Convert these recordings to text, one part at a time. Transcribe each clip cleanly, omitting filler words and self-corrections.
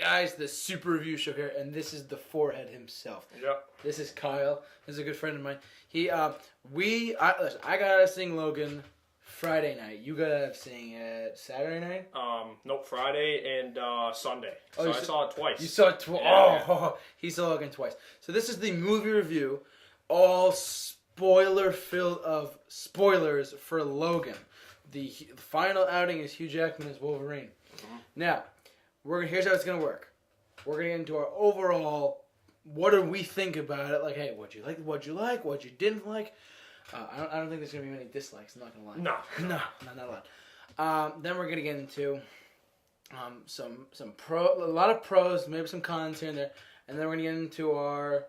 guys, the Super Review Show here, and this is the forehead himself. Yep. This is Kyle. This is a good friend of mine. Listen, I got to sing Logan Friday night. You got to sing it Saturday night? Nope, Friday and Sunday. Oh, so I saw it twice. You saw it twice? Yeah. Oh, he saw Logan twice. So this is the movie review, all spoiler-filled of spoilers for Logan. The final outing is Hugh Jackman as Wolverine. Mm-hmm. Now, here's how it's going to work. We're going to get into our overall, what do we think about it? Like, hey, what'd you like, what you didn't like. I don't think there's going to be many dislikes, I'm not going to lie. No. Not a lot. Then we're going to get into a lot of pros, maybe some cons here and there. And then we're going to get into our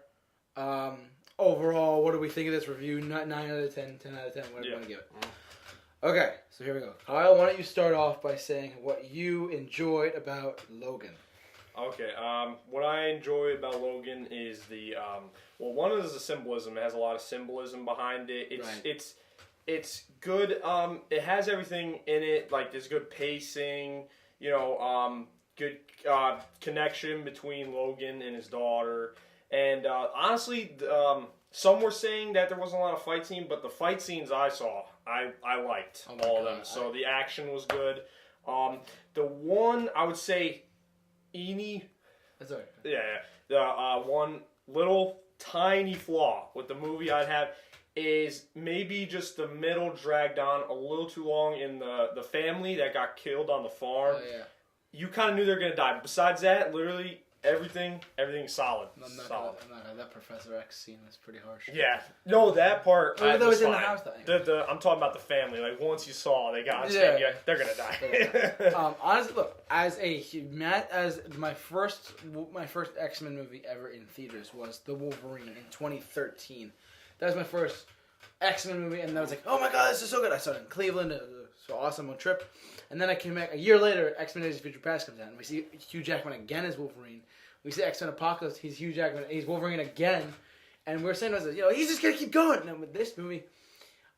overall, what do we think of this review? 9 out of 10, 10 out of 10, whatever you want to give it. Okay, so here we go. Kyle, why don't you start off by saying what you enjoyed about Logan? Okay, what I enjoy about Logan is one is the symbolism. It has a lot of symbolism behind it. It's good. It has everything in it. Like, there's good pacing, good connection between Logan and his daughter. And honestly, some were saying that there wasn't a lot of fight scene, but the fight scenes I saw, I liked all of them. So the action was good. The one I would say, That's all right. Yeah. The one little tiny flaw with the movie I'd have is maybe just the middle dragged on a little too long in the family that got killed on the farm. Oh, yeah. You kind of knew they were gonna die. Besides that, literally everything's solid. Solid. That Professor X scene was pretty harsh. Yeah. No, that part. That was in fine. the house. Though. I'm talking about the family. Like, once you saw they got they're gonna die. Honestly, look, as my first X-Men movie ever in theaters was The Wolverine in 2013. That was my first X-Men movie, and I was like, oh my god, this is so good. I saw it in Cleveland. It was so awesome on a trip. And then I came back a year later. X-Men: Days of Future Past comes out, and we see Hugh Jackman again as Wolverine. We see X-Men Apocalypse. He's Hugh Jackman. He's Wolverine again, and we're saying to ourselves, he's just gonna keep going. Now with this movie,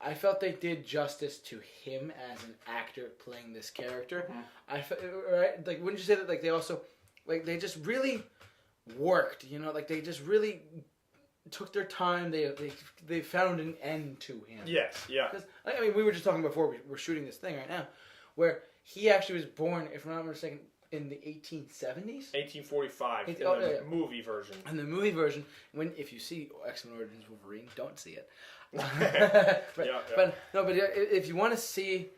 I felt they did justice to him as an actor playing this character. Mm-hmm. I felt, right, like, wouldn't you say that? Like, they also, like, they just really worked. Like, they just really took their time. They found an end to him. Yes, yeah. Because we were just talking before we're shooting this thing right now, where he actually was born, if I'm not mistaken, in the 1870s. 1845 in the movie version. In the movie version, if you see X-Men Origins Wolverine, don't see it. But if you want to see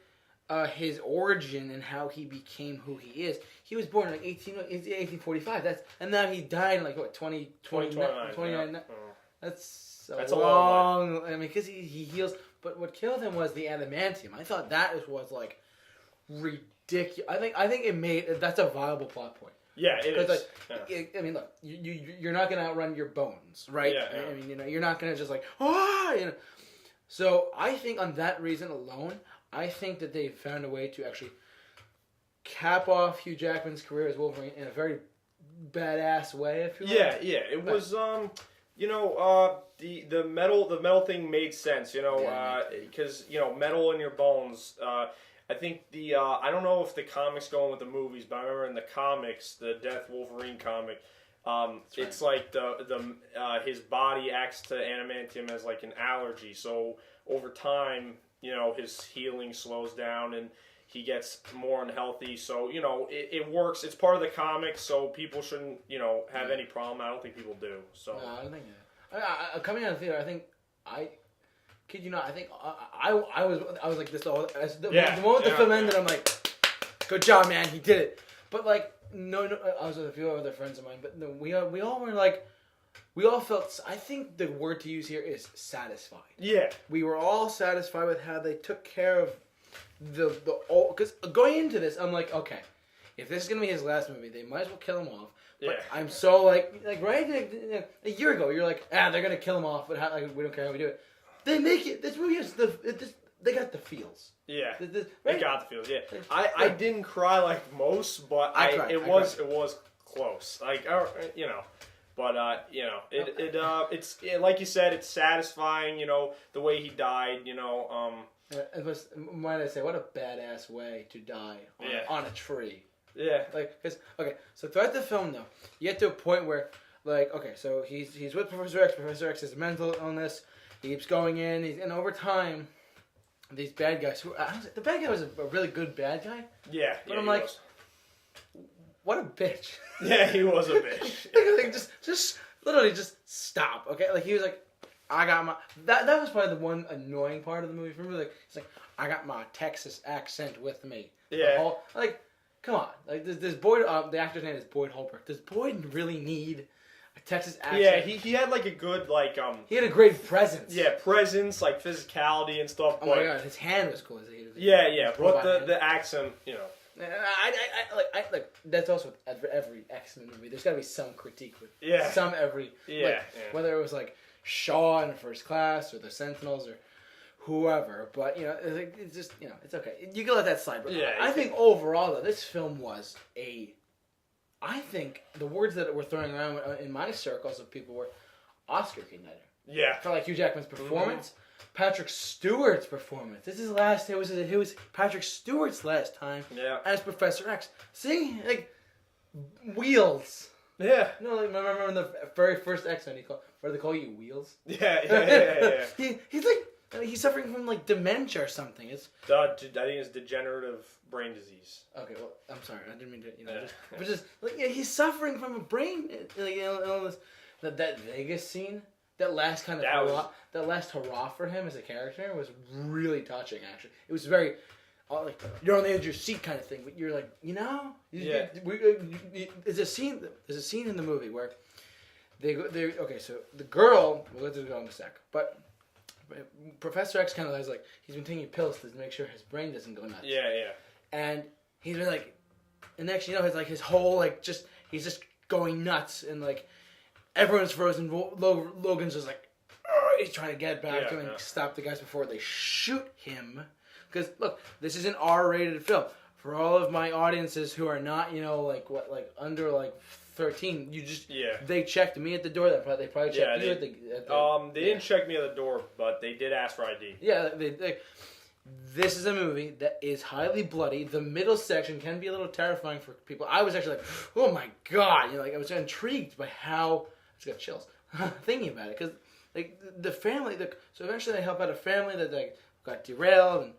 his origin and how he became who he is, he was born in 1845. And now he died in 29. Yeah. That's a long life. Because he heals. But what killed him was the adamantium. I thought that was ridiculous. I think it made that's a viable plot point. Yeah, it is. Look, you're not gonna outrun your bones, right? Yeah. You're not gonna just So I think on that reason alone, I think that they found a way to actually cap off Hugh Jackman's career as Wolverine in a very badass way. If you like. Yeah. It was the metal thing made sense. Because metal in your bones. I think I don't know if the comics going with the movies, but I remember in the comics, the Death Wolverine comic, it's like his body acts to adamantium as like an allergy. So over time, his healing slows down and he gets more unhealthy. So it works. It's part of the comics, so people shouldn't have any problem. I don't think people do. So no, I don't think that. Coming out of the theater, kid you not, I think I was like this the moment the film ended, I'm like, good job, man, he did it. But no, I was with a few other friends of mine, but no, we all were like, we all felt. I think the word to use here is satisfied. Yeah, we were all satisfied with how they took care of because going into this, I'm like, okay, if this is gonna be his last movie, they might as well kill him off. But I'm so right a year ago, you're like, they're gonna kill him off, but we don't care how we do it. They make it. This movie is they got the feels. Yeah, they got the feels. Yeah, I didn't cry like most, but it was close. But it's like you said, it's satisfying. The way he died. Might I say, what a badass way to die on a tree. Yeah. Like, cause so throughout the film though, you get to a point where, like, so he's with Professor X. Professor X has a mental illness. He keeps going in, and over time, these bad guys the bad guy was a really good bad guy. Yeah. But I'm like, what a bitch. Yeah, he was a bitch. Like, just literally just stop. Okay, like he was like, I got my that was probably the one annoying part of the movie for me. Like, it's like, I got my Texas accent with me. Yeah. Like, come on. Like, this Boyd, the actor's name is Boyd Holbrook. Does Boyd really need a Texas accent? Yeah, he had like a good He had a great presence. Yeah, presence, like physicality and stuff. Oh my god, his hand was cool. Yeah, but the accent, you know. I like that's also with every X-Men movie. There's got to be some critique with whether it was like Shaw in First Class or the Sentinels or whoever. But it's just it's okay. You can let that slide. But I think overall though, this film was I think the words that were throwing around in my circles of people were Oscar contender. Yeah. For like Hugh Jackman's performance. Patrick Stewart's performance. It was Patrick Stewart's last time as Professor X. See, like Wheels. Yeah. No, like remember in the very first X-Men, what do they call you, Wheels? Yeah. He's suffering from like dementia or something. I think it's degenerative brain disease. Okay, well, I'm sorry, I didn't mean to, just like he's suffering from a brain illness. That Vegas scene. That last hurrah for him as a character was really touching. Actually, it was very like you're on the edge of your seat kind of thing. But you're like, there's a scene in the movie where they go. So the girl. We'll let this go in a sec. But Professor X kind of has like he's been taking pills to make sure his brain doesn't go nuts. Yeah. And he's been like, and next his whole he's just going nuts and like. Everyone's frozen. Logan's just like, he's trying to get back to him and stop the guys before they shoot him. Because look, this is an R-rated film. For all of my audiences who are not, under 13, they checked me at the door. They probably checked you at the they didn't check me at the door, but they did ask for ID. Yeah, this is a movie that is highly bloody. The middle section can be a little terrifying for people. I was actually like, oh my god! I was intrigued by how. I just got chills thinking about it because the family. So eventually they help out a family that got derailed and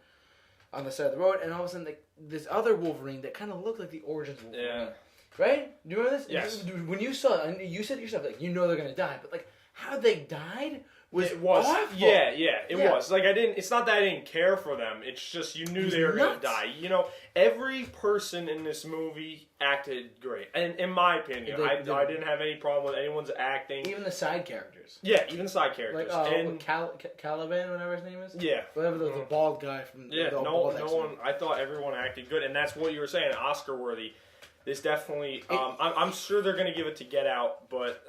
on the side of the road, and all of a sudden this other Wolverine that kind of looked like the origins Wolverine. Yeah. Right? Do you remember this? Yes. When you saw it, and you said to yourself they're gonna die, but how they died. It was awful. It was. It's not that I didn't care for them. It's just you knew they were going to die. Every person in this movie acted great. And in my opinion, I didn't have any problem with anyone's acting. Even the side characters. Yeah, even the side characters. Caliban, whatever his name is? Yeah. Whatever the bald guy from no one. I thought everyone acted good. And that's what you were saying, Oscar worthy. This definitely. I'm sure they're going to give it to Get Out, but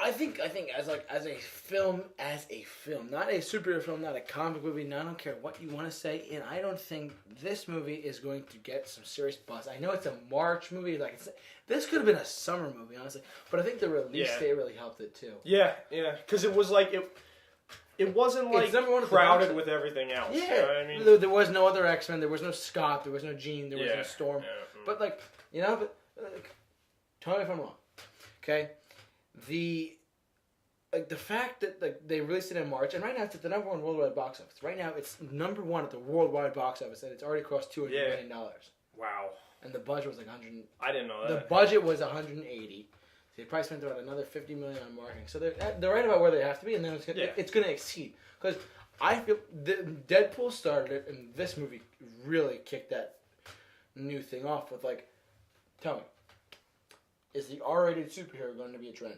I think as a film, not a superhero film, not a comic movie. I don't care what you want to say, and I don't think this movie is going to get some serious buzz. I know it's a March movie, this could have been a summer movie, honestly, but I think the release date really helped it too. Yeah, because it was like it wasn't crowded with everything else. Yeah, you know what I mean? There was no other X-Men. There was no Scott. There was no Jean. There was no Storm. But tell me if I'm wrong. Okay, the fact that they released it in March, and right now it's at the number one worldwide box office. Right now it's number one at the worldwide box office, and it's already crossed $200 million. Wow. And the budget was like 100. I didn't know that. The budget was 180. They probably spent about another $50 million on marketing, so they're right about where they have to be, and then it's going to exceed. Because I feel Deadpool started it, and this movie really kicked that new thing off with tell me, is the R-rated superhero going to be a trend?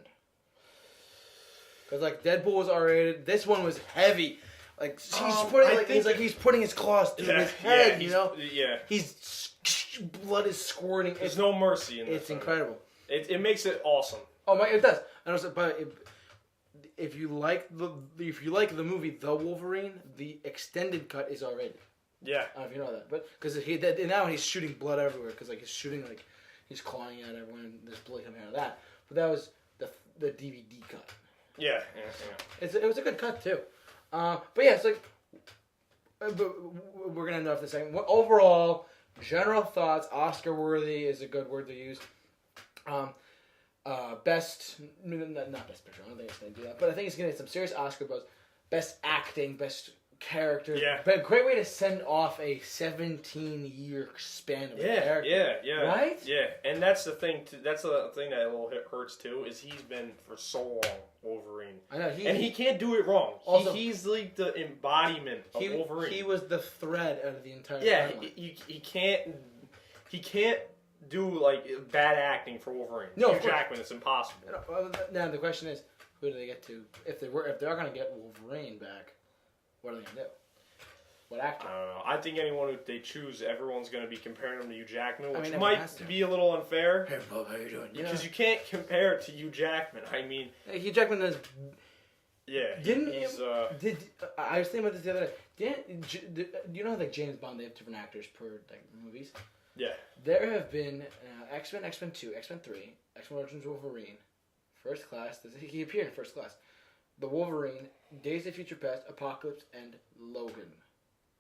Because Deadpool was R-rated, this one was heavy. He's putting his claws through his head. He's blood is squirting. There's no mercy in this. It's incredible. It makes it awesome. Oh my! It does. And also, but if you like the movie The Wolverine, the extended cut is R-rated. Yeah. I don't know if you know that, but because now he's shooting blood everywhere because he's shooting he's clawing at everyone and there's blood coming out of that. But that was the DVD cut. Yeah. It was a good cut too. But yeah, it's but we're gonna end off this second. Overall, general thoughts. Oscar worthy is a good word to use. Best, not best picture. I don't think it's going to do that, but I think it's going to get some serious Oscar buzz. Best acting, best character. Yeah. But a great way to send off a 17-year span of character. Yeah. Right? Yeah, and that's the thing. That's the thing that a little hurts too. Is he's been for so long Wolverine. I know. He can't do it wrong. Also, he's like the embodiment of Wolverine. He was the thread out of the entire. Yeah, he can't do like bad acting for Wolverine. No, Hugh Jackman, it's impossible. Now the question is, who do they get to? If they're going to get Wolverine back, what are they going to do? What actor? I don't know. I think anyone who they choose, everyone's going to be comparing him to Hugh Jackman, which I mean, might be a little unfair. Hey Bob, how you doing? Because you can't compare it to Hugh Jackman. I mean, Hugh Jackman is. Yeah, I was thinking about this the other day. Do you know how like James Bond they have different actors per like movies? Yeah. There have been X-Men, X-Men 2, X-Men 3, X-Men Origins Wolverine, First Class. He appeared in First Class. The Wolverine, Days of Future Past, Apocalypse, and Logan.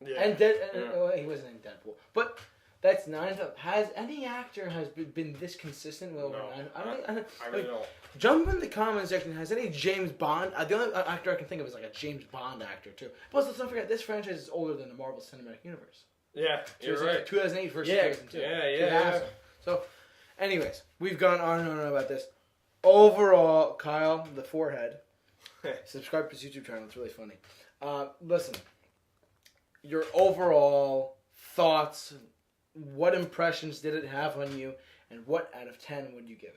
Yeah. And he wasn't in Deadpool, but that's 9. Has any actor been this consistent with Wolverine? No, I really don't. Jump in the comment section. Has any James Bond? The only actor I can think of is like a James Bond actor too. Plus, let's not forget this franchise is older than the Marvel Cinematic Universe. Yeah, you're right. 2008 versus 2002. Yeah. So, anyways, we've gone on and on about this. Overall, Kyle, the forehead. Subscribe to his YouTube channel. It's really funny. Listen, your overall thoughts. What impressions did it have on you, and what out of 10 would you give it?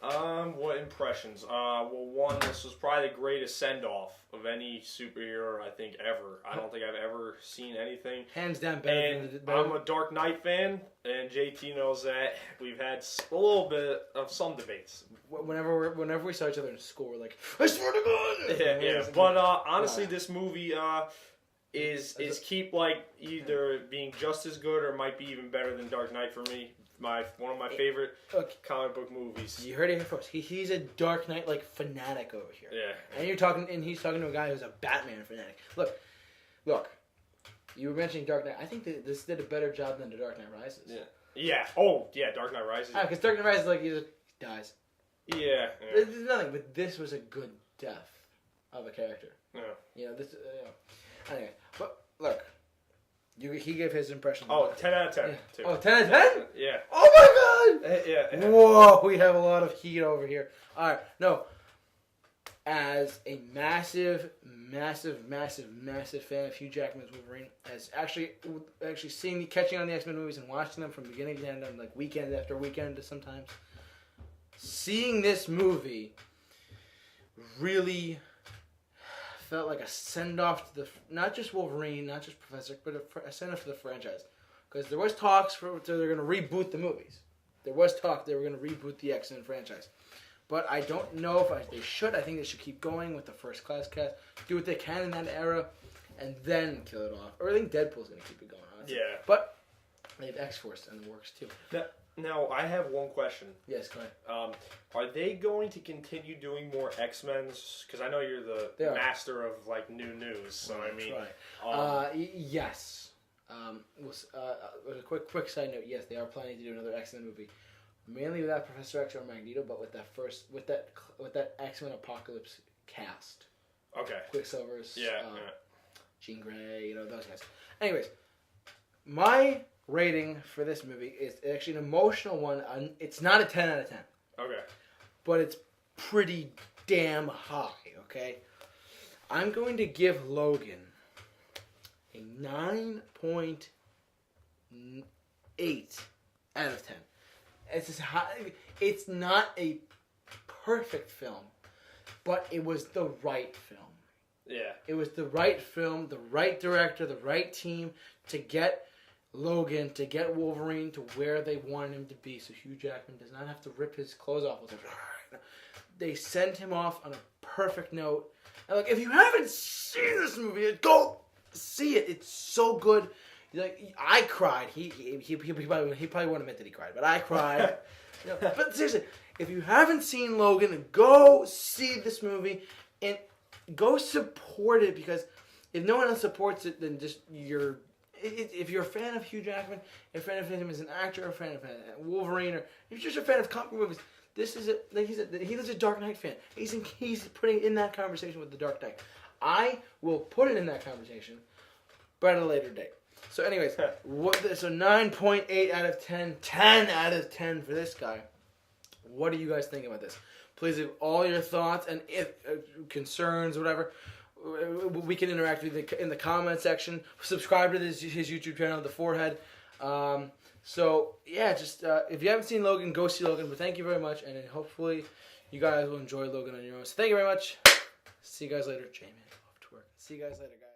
What impressions? Well, one, this was probably the greatest send-off of any superhero, I think, ever. I don't think I've ever seen anything. Hands down better than I'm a Dark Knight fan, and JT knows that. We've had a little bit of some debates. Whenever we saw each other in school, we're like, I swear to God! Yeah. But honestly, this movie is keep like either being just as good or might be even better than Dark Knight for me. One of my favorite comic book movies. You heard it here first. He's a Dark Knight like fanatic over here. Yeah. And he's talking to a guy who's a Batman fanatic. Look. You were mentioning Dark Knight. I think that this did a better job than The Dark Knight Rises. Yeah. Yeah. Oh, yeah. Dark Knight Rises. Because Dark Knight Rises like he just dies. Yeah. There's nothing, but this was a good death of a character. Yeah. You know this. Anyway, but look. He gave his impression. Oh, 10 out of 10. Yeah. Too. Oh, 10 out of 10? Yeah. Oh my God! Yeah. Whoa, we have a lot of heat over here. All right, no. As a massive fan of Hugh Jackman's Wolverine, as actually catching on the X-Men movies and watching them from beginning to end, like weekend after weekend sometimes, seeing this movie really felt like a send-off to not just Wolverine, not just Professor, but a send-off to the franchise. Because there was talks they're going to reboot the movies. There was talk they were going to reboot the X-Men franchise. But I don't know if they should. I think they should keep going with the First Class cast, do what they can in that era, and then kill it off. Or I think Deadpool's going to keep it going, honestly. Yeah. But they have X-Force in the works, too. Now, I have one question. Yes, go ahead. Are they going to continue doing more X-Men's? Because I know you're the master of like new news. So I mean, yes. A quick side note. Yes, they are planning to do another X-Men movie, mainly without Professor X or Magneto, but with that X-Men Apocalypse cast. Okay. Quicksilver's. Yeah. Jean Grey. Those guys. Anyways, my rating for this movie is actually an emotional one. It's not a 10 out of 10. Okay. But it's pretty damn high, okay? I'm going to give Logan a 9.8 out of 10. It's not a perfect film, but it was the right film. Yeah. It was the right film, the right director, the right team to get Logan, to get Wolverine to where they wanted him to be, so Hugh Jackman does not have to rip his clothes off. They sent him off on a perfect note. And like, if you haven't seen this movie, go see it. It's so good. Like, I cried. He probably won't admit that he cried, but I cried. But seriously, if you haven't seen Logan, go see this movie and go support it, because if no one else supports it, then just you're if you're a fan of Hugh Jackman, if you're a fan of him as an actor, a fan of Wolverine, or if you're just a fan of comic movies, this is he's a Dark Knight fan. He's putting in that conversation with the Dark Knight. I will put it in that conversation, but at a later date. So anyways, so 9.8 out of 10, 10 out of 10 for this guy. What do you guys think about this? Please leave all your thoughts and concerns, whatever. We can interact with you in the comment section. Subscribe to his YouTube channel, The Forehead. So yeah, just if you haven't seen Logan, go see Logan. But thank you very much, and hopefully you guys will enjoy Logan on your own. So thank you very much. See you guys later. Jamie, off to work. See you guys later, guys.